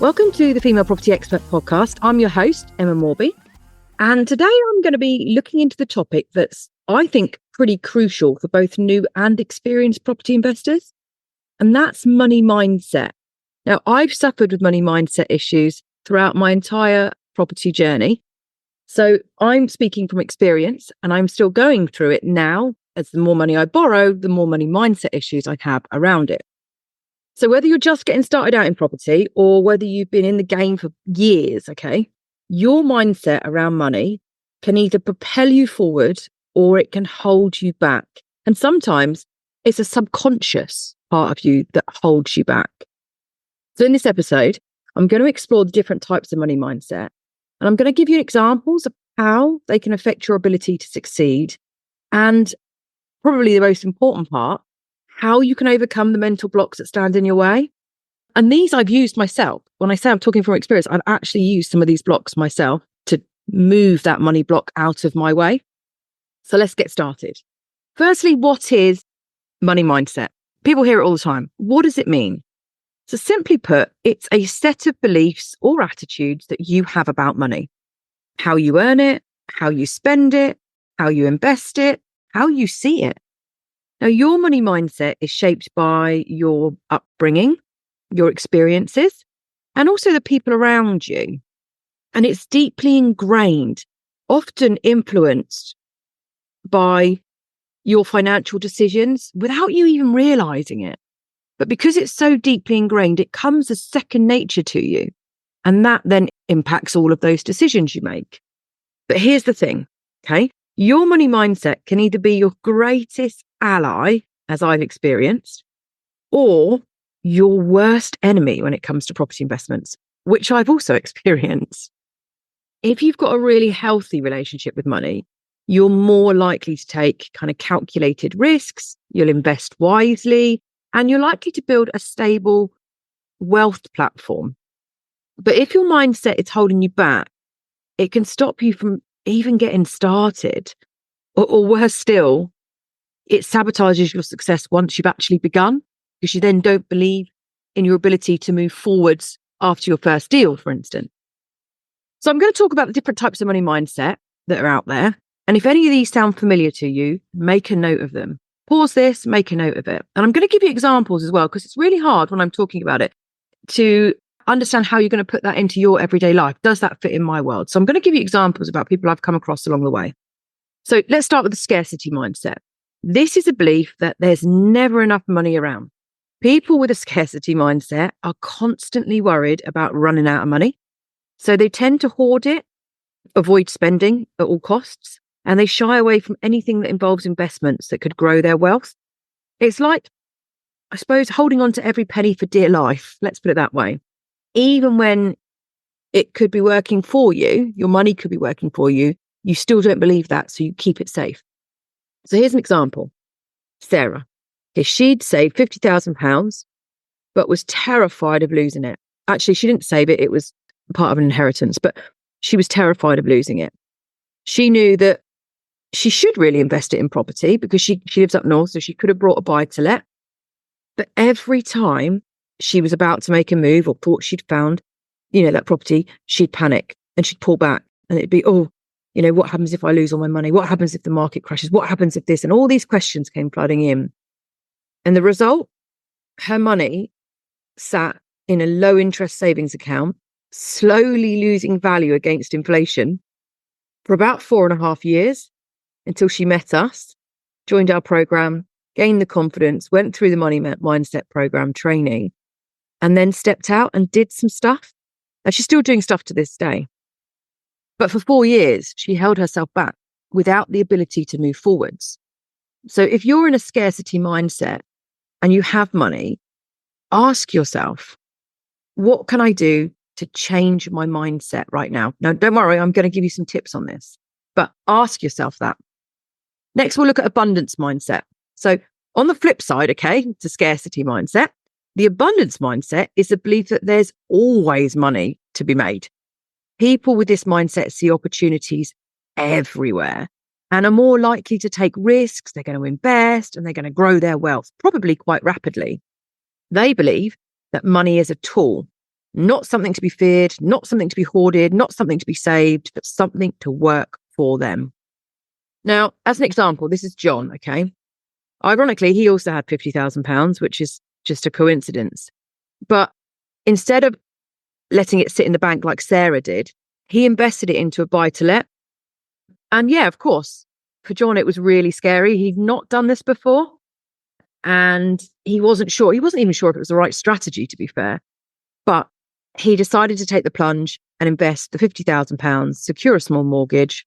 Welcome to the Female Property Expert Podcast. I'm your host, Emma Morby. And today I'm going to be looking into the topic that's, I think, pretty crucial for both new and experienced property investors. And that's money mindset. Now, I've suffered with money mindset issues throughout my entire property journey. So I'm speaking from experience and I'm still going through it now. As the more money I borrow, the more money mindset issues I have around it. So whether you're just getting started out in property or whether you've been in the game for years, okay, your mindset around money can either propel you forward or it can hold you back. And sometimes it's a subconscious part of you that holds you back. So in this episode, I'm going to explore the different types of money mindset. And I'm going to give you examples of how they can affect your ability to succeed. And probably the most important part, how you can overcome the mental blocks that stand in your way. And these I've used myself. When I say I'm talking from experience, I've actually used some of these blocks myself to move that money block out of my way. So let's get started. Firstly, what is money mindset? People hear it all the time. What does it mean? So simply put, it's a set of beliefs or attitudes that you have about money. How you earn it, how you spend it, how you invest it, how you see it. Now, your money mindset is shaped by your upbringing, your experiences, and also the people around you. And it's deeply ingrained, often influenced by your financial decisions without you even realizing it. But because it's so deeply ingrained, it comes as second nature to you. And that then impacts all of those decisions you make. But here's the thing, okay? Your money mindset can either be your greatest ally, as I've experienced, or your worst enemy when it comes to property investments, which I've also experienced. If you've got a really healthy relationship with money, you're more likely to take kind of calculated risks, you'll invest wisely, and you're likely to build a stable wealth platform. But if your mindset is holding you back, it can stop you from even getting started. Or worse still, it sabotages your success once you've actually begun, because you then don't believe in your ability to move forwards after your first deal, for instance. So I'm going to talk about the different types of money mindset that are out there. And if any of these sound familiar to you, make a note of them. Pause this, make a note of it. And I'm going to give you examples as well, because it's really hard when I'm talking about it to understand how you're going to put that into your everyday life. Does that fit in my world? So I'm going to give you examples about people I've come across along the way. So let's start with the scarcity mindset. This is a belief that there's never enough money around. People with a scarcity mindset are constantly worried about running out of money. So they tend to hoard it, avoid spending at all costs, and they shy away from anything that involves investments that could grow their wealth. It's like, I suppose, holding on to every penny for dear life. Let's put it that way. Even when it could be working for you, your money could be working for you, you still don't believe that, so you keep it safe. So here's an example. Sarah, she'd saved £50,000, but was terrified of losing it. Actually, she didn't save it. It was part of an inheritance, but she was terrified of losing it. She knew that she should really invest it in property because she lives up north, so she could have brought a buy to let. But every time she was about to make a move or thought she'd found, that property, she'd panic and she'd pull back and it'd be, what happens if I lose all my money? What happens if the market crashes? What happens if this? And all these questions came flooding in. And the result, her money sat in a low interest savings account, slowly losing value against inflation for about 4.5 years until she met us, joined our program, gained the confidence, went through the money mindset program training, and then stepped out and did some stuff. And she's still doing stuff to this day. But for 4 years, she held herself back without the ability to move forwards. So if you're in a scarcity mindset and you have money, ask yourself, what can I do to change my mindset right now? Now, don't worry, I'm going to give you some tips on this, but ask yourself that. Next, we'll look at abundance mindset. So on the flip side, okay, to scarcity mindset, the abundance mindset is the belief that there's always money to be made. People with this mindset see opportunities everywhere and are more likely to take risks. They're going to invest and they're going to grow their wealth, probably quite rapidly. They believe that money is a tool Not something to be feared, not something to be hoarded, not something to be saved, but something to work for them. Now, as an example, this is John, okay? Ironically, he also had £50,000, which is just a coincidence. But instead of letting it sit in the bank like Sarah did, he invested it into a buy-to-let. And yeah, of course, for John, it was really scary. He'd not done this before. And he wasn't sure. He wasn't even sure if it was the right strategy, to be fair. But he decided to take the plunge and invest the £50,000, secure a small mortgage,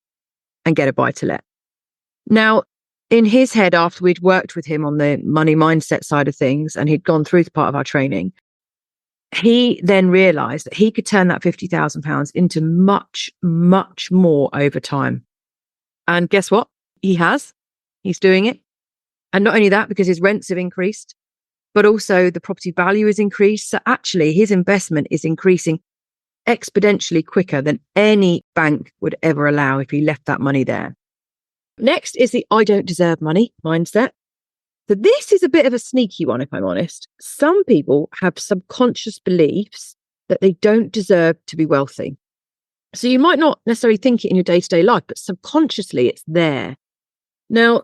and get a buy-to-let. Now, in his head, after we'd worked with him on the money mindset side of things, and he'd gone through the part of our training, he then realized that he could turn that £50,000 into much, much more over time. And guess what? He has. He's doing it. And not only that, because his rents have increased, but also the property value has increased. So actually, his investment is increasing exponentially quicker than any bank would ever allow if he left that money there. Next is the I don't deserve money mindset. So this is a bit of a sneaky one, if I'm honest. Some people have subconscious beliefs that they don't deserve to be wealthy. So you might not necessarily think it in your day-to-day life, but subconsciously it's there. Now,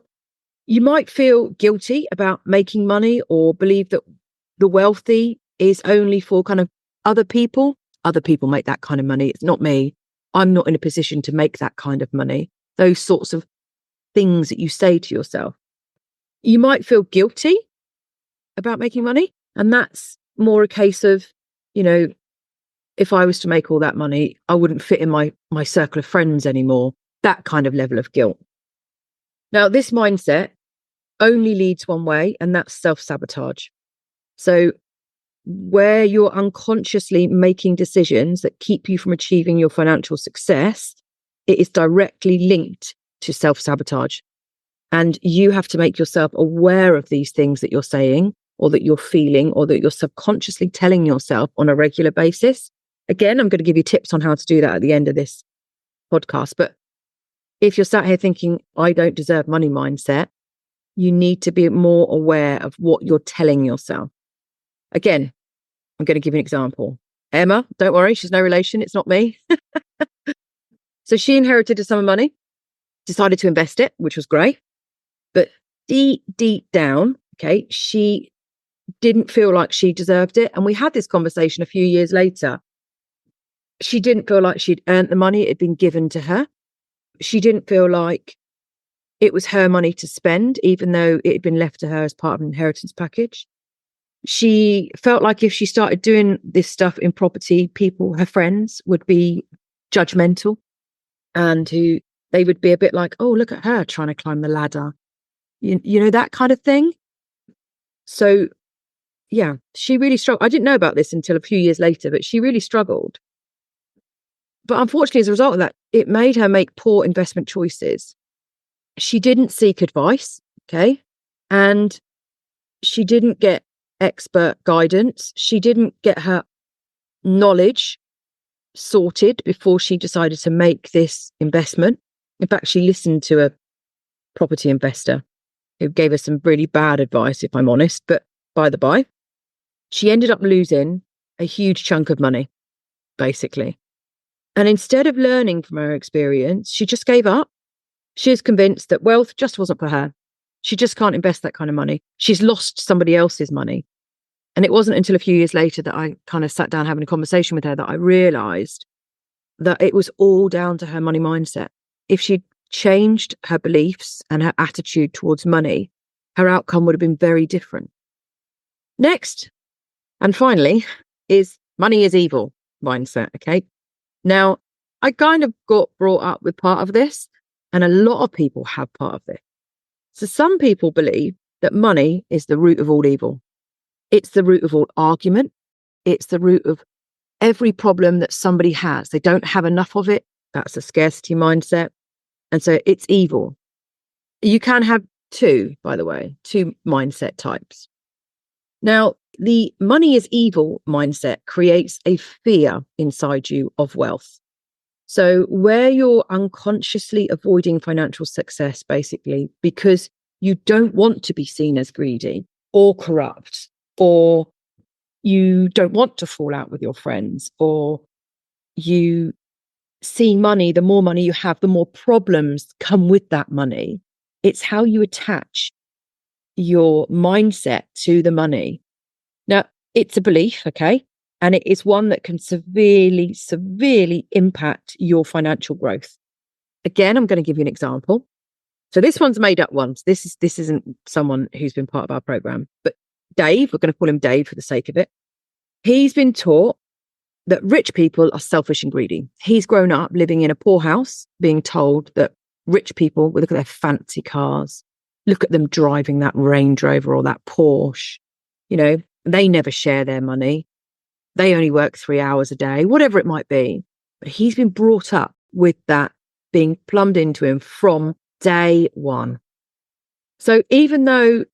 you might feel guilty about making money or believe that the wealthy is only for kind of other people. Other people make that kind of money. It's not me. I'm not in a position to make that kind of money. Those sorts of things that you say to yourself. You might feel guilty about making money. And that's more a case of, if I was to make all that money, I wouldn't fit in my circle of friends anymore. That kind of level of guilt. Now, this mindset only leads one way, and that's self-sabotage. So where you're unconsciously making decisions that keep you from achieving your financial success, it is directly linked to self-sabotage. And you have to make yourself aware of these things that you're saying or that you're feeling or that you're subconsciously telling yourself on a regular basis. Again, I'm going to give you tips on how to do that at the end of this podcast. But if you're sat here thinking, I don't deserve money mindset, you need to be more aware of what you're telling yourself. Again, I'm going to give you an example. Emma, don't worry, she's no relation. It's not me. So she inherited a sum of money, decided to invest it, which was great. But deep down, okay, she didn't feel like she deserved it. And we had this conversation a few years later. She didn't feel like she'd earned the money. It had been given to her. She didn't feel like it was her money to spend, even though it had been left to her as part of an inheritance package. She felt like if she started doing this stuff in property, people, her friends, would be judgmental and they would be a bit like, oh, look at her trying to climb the ladder. You know, that kind of thing. So, yeah, she really struggled. I didn't know about this until a few years later, but she really struggled. But unfortunately, as a result of that, it made her make poor investment choices. She didn't seek advice, okay? And she didn't get expert guidance. She didn't get her knowledge sorted before she decided to make this investment. In fact, she listened to a property investor who gave her some really bad advice, if I'm honest. But by the by, she ended up losing a huge chunk of money, basically. And instead of learning from her experience, she just gave up. She is convinced that wealth just wasn't for her. She just can't invest that kind of money. She's lost somebody else's money. And it wasn't until a few years later that I kind of sat down having a conversation with her that I realized that it was all down to her money mindset. If she'd changed her beliefs and her attitude towards money, her outcome would have been very different. Next, and finally, is money is evil mindset, okay? Now, I kind of got brought up with part of this, and a lot of people have part of this. So some people believe that money is the root of all evil. It's the root of all argument. It's the root of every problem that somebody has. They don't have enough of it. That's a scarcity mindset. And so it's evil. You can have two, by the way, two mindset types. Now, the money is evil mindset creates a fear inside you of wealth. So where you're unconsciously avoiding financial success, basically, because you don't want to be seen as greedy or corrupt or you don't want to fall out with your friends, or you see money, the more money you have, the more problems come with that money. It's how you attach your mindset to the money. Now, it's a belief, okay? And it is one that can severely, severely impact your financial growth. Again, I'm going to give you an example. So this one's made up once. This isn't someone who's been part of our program, but Dave, we're going to call him Dave for the sake of it. He's been taught that rich people are selfish and greedy. He's grown up living in a poor house, being told that rich people, well, look at their fancy cars, look at them driving that Range Rover or that Porsche. You know, they never share their money. They only work 3 hours a day, whatever it might be. But he's been brought up with that being plumbed into him from day one. So even though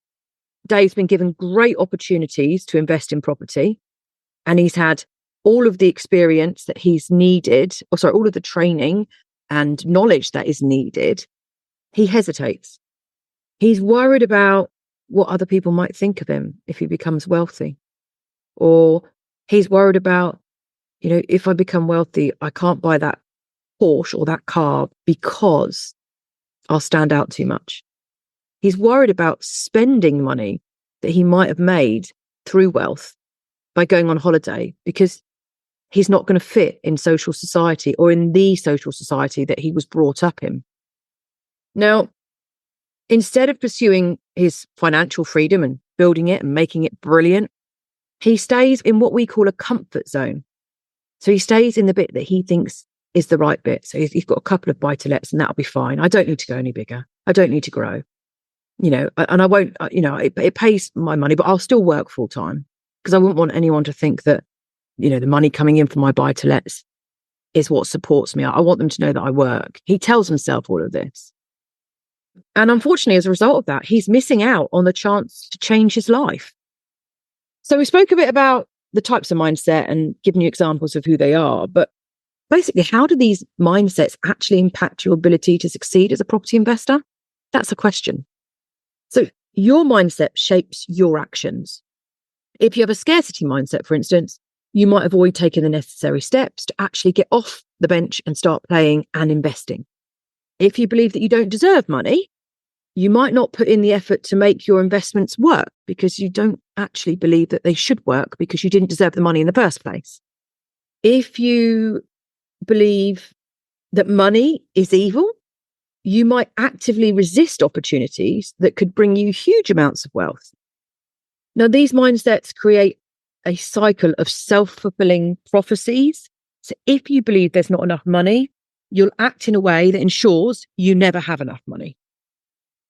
Dave's been given great opportunities to invest in property, and he's had all of the experience that he's needed, all of the training and knowledge that is needed, he hesitates. He's worried about what other people might think of him if he becomes wealthy. Or he's worried about, if I become wealthy, I can't buy that Porsche or that car because I'll stand out too much. He's worried about spending money that he might have made through wealth by going on holiday because he's not going to fit in social society or in the social society that he was brought up in. Now, instead of pursuing his financial freedom and building it and making it brilliant, he stays in what we call a comfort zone. So he stays in the bit that he thinks is the right bit. So he's got a couple of buy-to-lets and that'll be fine. I don't need to go any bigger. I don't need to grow. And I won't, it pays my money, but I'll still work full time because I wouldn't want anyone to think that, the money coming in from my buy-to-lets is what supports me. I want them to know that I work. He tells himself all of this. And unfortunately, as a result of that, he's missing out on the chance to change his life. So we spoke a bit about the types of mindset and giving you examples of who they are. But basically, how do these mindsets actually impact your ability to succeed as a property investor? That's a question. So your mindset shapes your actions. If you have a scarcity mindset, for instance, you might avoid taking the necessary steps to actually get off the bench and start playing and investing. If you believe that you don't deserve money, you might not put in the effort to make your investments work because you don't actually believe that they should work because you didn't deserve the money in the first place. If you believe that money is evil, you might actively resist opportunities that could bring you huge amounts of wealth. Now, these mindsets create a cycle of self-fulfilling prophecies. So if you believe there's not enough money, you'll act in a way that ensures you never have enough money.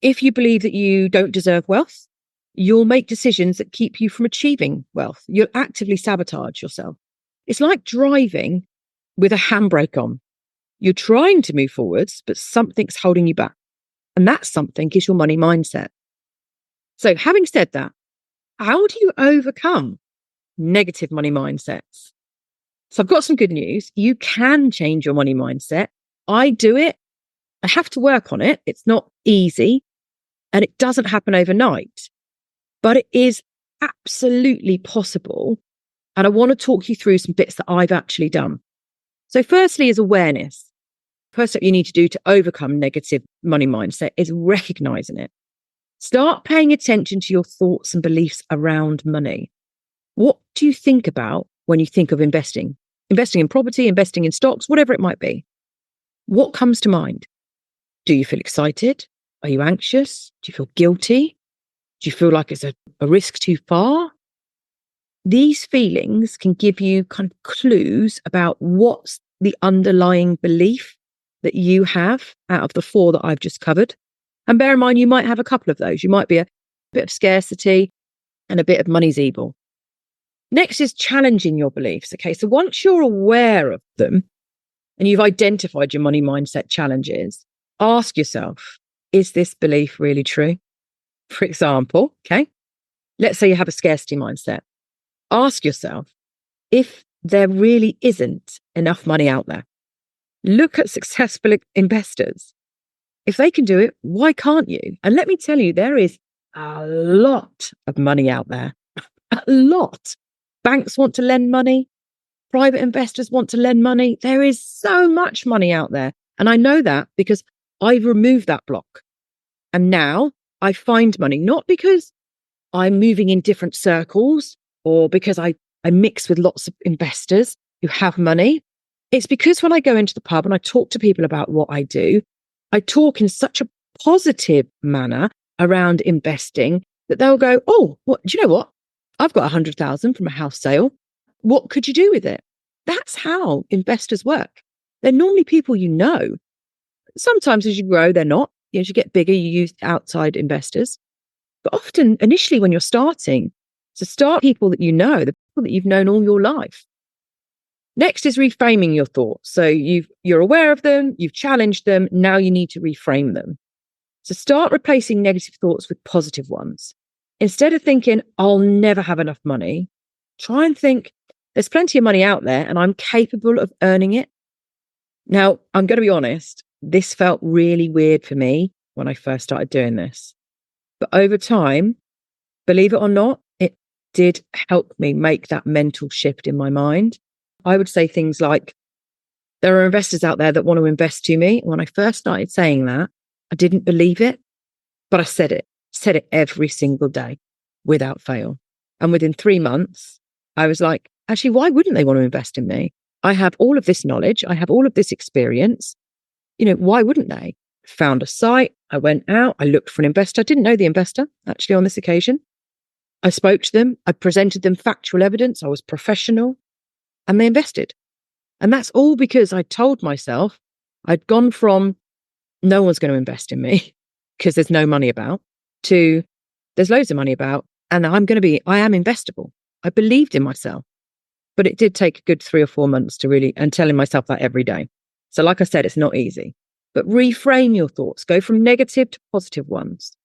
If you believe that you don't deserve wealth, you'll make decisions that keep you from achieving wealth. You'll actively sabotage yourself. It's like driving with a handbrake on. You're trying to move forwards, but something's holding you back. And that something is your money mindset. So having said that, how do you overcome negative money mindsets? So I've got some good news. You can change your money mindset. I do it. I have to work on it. It's not easy and it doesn't happen overnight, but it is absolutely possible. And I want to talk you through some bits that I've actually done. So firstly is awareness. First step you need to do to overcome negative money mindset is recognizing it. Start paying attention to your thoughts and beliefs around money. What do you think about when you think of investing? Investing in property, investing in stocks, whatever it might be. What comes to mind? Do you feel excited? Are you anxious? Do you feel guilty? Do you feel like it's a risk too far? These feelings can give you kind of clues about what's the underlying belief that you have out of the 4 that I've just covered. And bear in mind, you might have a couple of those. You might be a bit of scarcity and a bit of money's evil. Next is challenging your beliefs. Okay, so once you're aware of them and you've identified your money mindset challenges, ask yourself, is this belief really true? For example, okay, let's say you have a scarcity mindset. Ask yourself if there really isn't enough money out there. Look at successful investors. If they can do it, why can't you? And let me tell you, there is a lot of money out there. A lot. Banks want to lend money. Private investors want to lend money. There is so much money out there. And I know that because I've removed that block. And now I find money, not because I'm moving in different circles or because I mix with lots of investors who have money. It's because when I go into the pub and I talk to people about what I do, I talk in such a positive manner around investing that they'll go, oh, what, do you know what? I've got 100,000 from a house sale. What could you do with it? That's how investors work. They're normally people you know. Sometimes as you grow, they're not. As you get bigger, you use outside investors. But often, initially, when you're starting, to start people that you know, the people that you've known all your life. Next is reframing your thoughts. So you're aware of them, you've challenged them, now you need to reframe them. So start replacing negative thoughts with positive ones. Instead of thinking, I'll never have enough money, try and think, there's plenty of money out there and I'm capable of earning it. Now, I'm going to be honest, this felt really weird for me when I first started doing this. But over time, believe it or not, it did help me make that mental shift in my mind. I would say things like, there are investors out there that want to invest to me. When I first started saying that, I didn't believe it, but I said it every single day without fail. And within 3 months, I was like, actually, why wouldn't they want to invest in me? I have all of this knowledge. I have all of this experience. Why wouldn't they? Found a site. I went out. I looked for an investor. I didn't know the investor actually on this occasion. I spoke to them. I presented them factual evidence. I was professional and they invested. And that's all because I told myself I'd gone from no one's going to invest in me because there's no money about to there's loads of money about and I am investable. I believed in myself, but it did take a good 3 or 4 months and telling myself that every day. So like I said, it's not easy, but reframe your thoughts, go from negative to positive ones.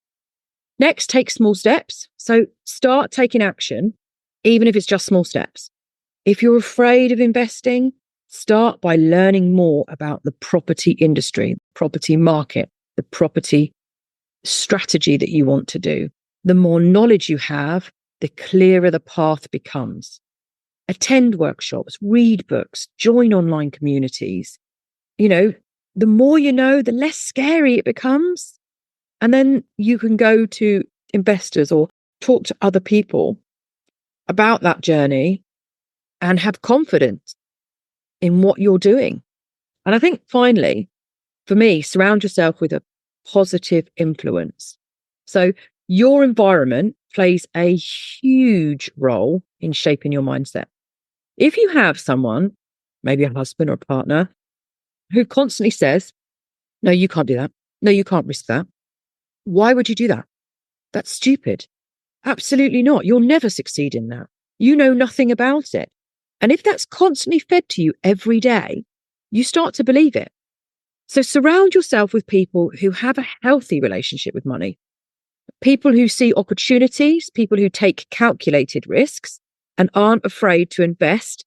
Next, take small steps. So start taking action, even if it's just small steps. If you're afraid of investing, start by learning more about the property industry, property market, the property strategy that you want to do. The more knowledge you have, the clearer the path becomes. Attend workshops, read books, join online communities. The more you know, the less scary it becomes. And then you can go to investors or talk to other people about that journey and have confidence in what you're doing. And I think finally, for me, surround yourself with a positive influence. So your environment plays a huge role in shaping your mindset. If you have someone, maybe a husband or a partner, who constantly says, no, you can't do that. No, you can't risk that. Why would you do that? That's stupid. Absolutely not. You'll never succeed in that. You know nothing about it. And if that's constantly fed to you every day, you start to believe it. So surround yourself with people who have a healthy relationship with money, people who see opportunities, people who take calculated risks and aren't afraid to invest.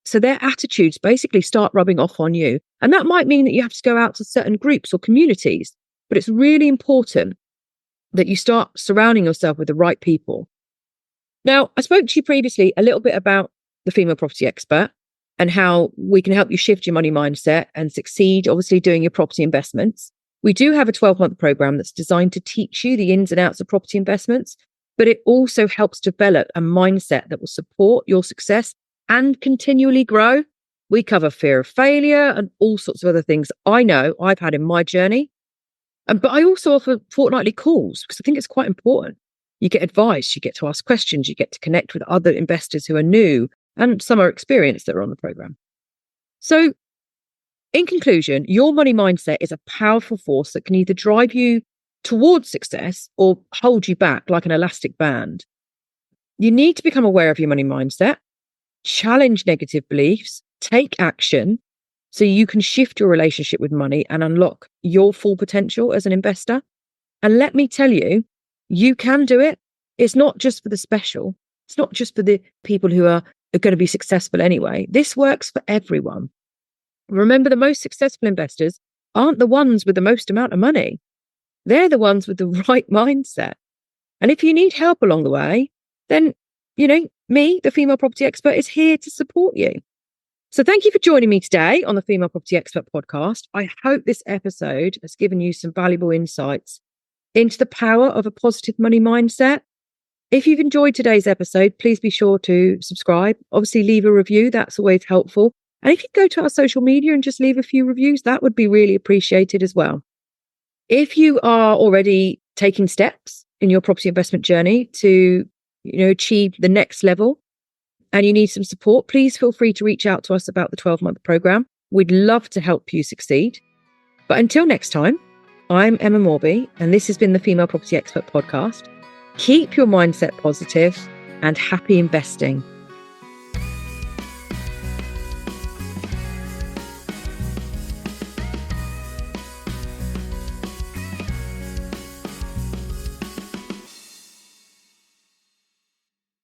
So their attitudes basically start rubbing off on you. And that might mean that you have to go out to certain groups or communities, but it's really important that you start surrounding yourself with the right people. Now, I spoke to you previously a little bit about the female property expert and how we can help you shift your money mindset and succeed, obviously, doing your property investments. We do have a 12-month program that's designed to teach you the ins and outs of property investments, but it also helps develop a mindset that will support your success and continually grow. We cover fear of failure and all sorts of other things I know I've had in my journey. But I also offer fortnightly calls because I think it's quite important. You get advice, you get to ask questions, you get to connect with other investors who are new and some are experienced that are on the program. So in conclusion, your money mindset is a powerful force that can either drive you towards success or hold you back like an elastic band. You need to become aware of your money mindset, challenge negative beliefs, take action so you can shift your relationship with money and unlock your full potential as an investor. And let me tell you, you can do it. It's not just for the special. It's not just for the people who are going to be successful anyway. This works for everyone. Remember, the most successful investors aren't the ones with the most amount of money. They're the ones with the right mindset. And if you need help along the way, then me, the female property expert, is here to support you. So thank you for joining me today on the Female Property Expert podcast. I hope this episode has given you some valuable insights into the power of a positive money mindset. If you've enjoyed today's episode, please be sure to subscribe. Obviously, leave a review. That's always helpful. And if you go to our social media and just leave a few reviews, that would be really appreciated as well. If you are already taking steps in your property investment journey to, achieve the next level and you need some support, please feel free to reach out to us about the 12-month program. We'd love to help you succeed. But until next time, I'm Emma Morby, and this has been the Female Property Expert podcast. Keep your mindset positive and happy investing.